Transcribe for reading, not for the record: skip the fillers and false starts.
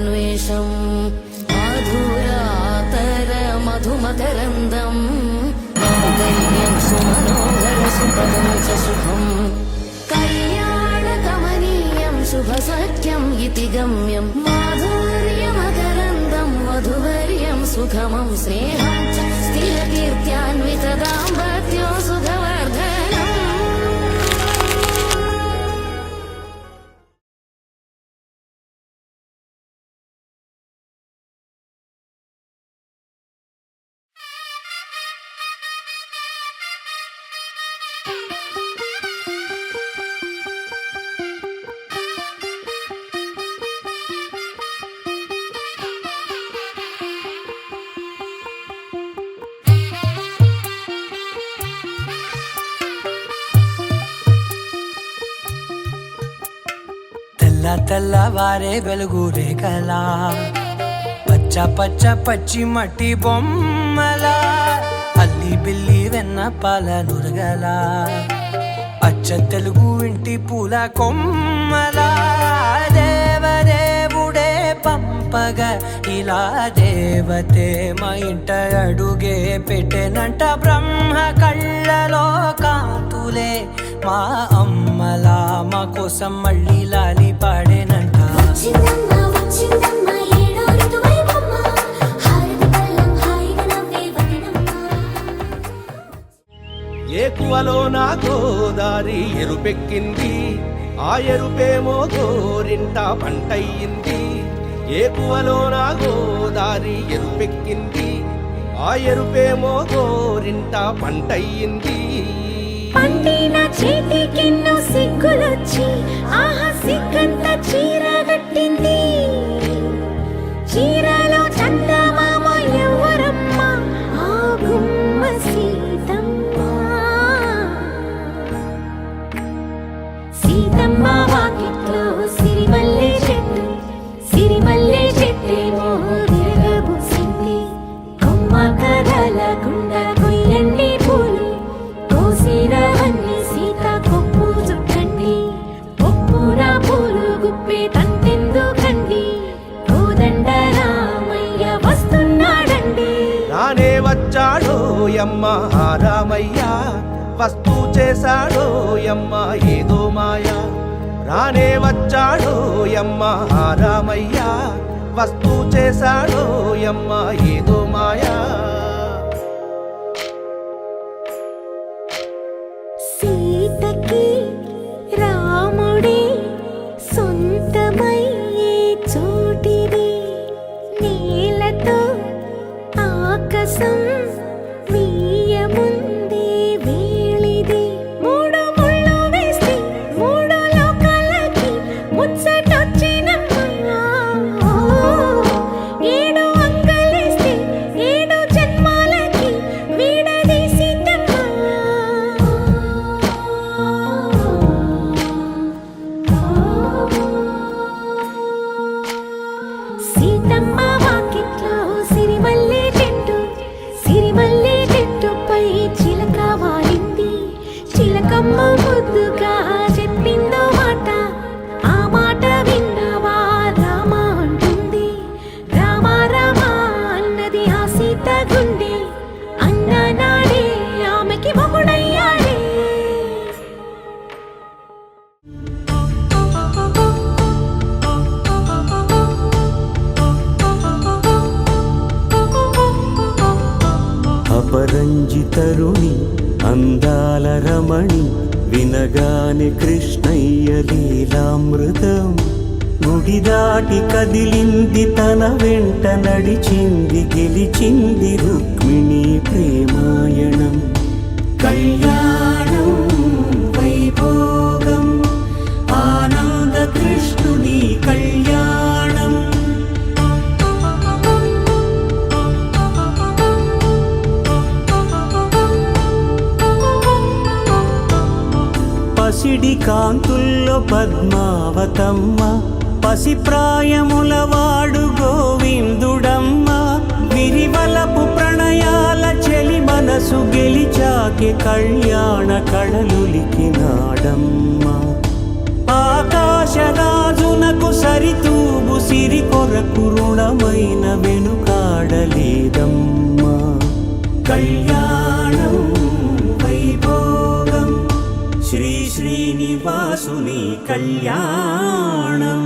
కీర్త్యాన్వేషం మాధురాతర మధుమకరందం మాంగళ్యం సుమనోహర సుపదం చ శుభం కళ్యాణకమనీయం శుభసఖ్యం ఇతి గమ్యం మాధుర్యమకరందం వధువర్యం సుఖమం స్నేహం చ స్థిరకీర్త్యాన్విత దాంపత్యో సుఖవర్ధనం. తెల్లవారే వెలుగు రేఖలా పచ్చ పచ్చ పచ్చి మట్టి బొమ్మలా అల్లి బిల్లి వెన్న పాల నురగలా అచ్చ తెలుగు ఇంటి పూల కొమ్మలా దేవదేవుడే పంపగా ఇలా దేవతే మా ఇంట అడుగే పెట్టెనంట బ్రహ్మ కళ్ళలో కాంతులే మా అమ్మలా మా కోసం మళ్ళీ లాలి పాడేనంట. ఏకువలో నా గోదారి ఎరుపెక్కింది, ఆ ఎరుపేమో గోరింట పంటయ్యింది. ఏకువలో నా గోదారి ఎరుపెక్కింది, ఆ ఎరుపేమో గోరింట పంటయ్యింది. పండిన చేతికెన్నో సిగ్గులొచ్చి ఆహా సిగ్గంత చీర కట్టింది. చీరలో చందమామ ఎవరమ్మ, ఆ గుమ్మ సీతమ్మ. సీతమ్మ వాకిట్లో సిరిమల్లె చెట్టు, సిరిమల్లె చెట్టేమో విరగబూసింది. కొమ్మ కదలకుండా కొయ్యండి పూలు, కోసిరవన్నీ సీత కొప్పు చుట్టండి. పొప్పున పూలు గుప్పే తంతెందుకండి, కోదండ రామయ్య వస్తున్నాడండి. రానే వచ్చాడో యమ్మ రామయ్య, వస్తూ చేశాడో యమ్మ ఏదో మాయా. రానే వచ్చాడో యమ్మ రామయ్య, వస్తూ చేశాడో యమ్మ ఏదో మాయా. సీతకి రాముడే సొంతమయ్యే చోటిది, నేలతో ఆకాశం వీయముందే వేళిది. మూడు ముళ్ళు వేస్తే మూడు లోకాలకి ముచ్చటొచ్చినమ్మా. ఏడు అంగలేస్తే ఏడు జన్మాలకి వీడదీసిద్దమ్మా. సీతమ్మ వాకిట్లో సిరిమల్లె చెట్టు, సిరిమల్లె చెట్టుపై చిలక వాలింది. చిలకమ్మ ముద్దుగా చెప్పిందో మాట, ఆ మాట విన్నవా రామ అంటుంది. రామ రామ అన్నది ఆ సీత గుండె, అన్న నాడే ఆమెకి మొగుడయ్యాడే. అపరంజి తరుణి అందాల రమణి, వినగానే కృష్ణయ్య లీలామృతం. గుడి దాటి కదిలింది, తన వెంట నడిచింది, గెలిచింది రుక్మిణి ప్రేమాయణం. కళ్యాణం వైభోగం ఆనంద కృష్ణుని కళ్యాణం. పసిడి కాంతుల్లో పద్మావతమ్మ, పసిప్రాయముల వాడు గోవిందుడమ్మ. విరివలపు ప్రణయాల చెలి మనసు గెలిచాకే కళ్యాణ కళలులికినాడమ్మ. ఆకాశరాజునకు సరితూగు సిరి కొరకు రుణమైన వెనుకాడలేదమ్మా. కళ్యాణం వైభోగం శ్రీ శ్రీనివాసుని కళ్యాణం.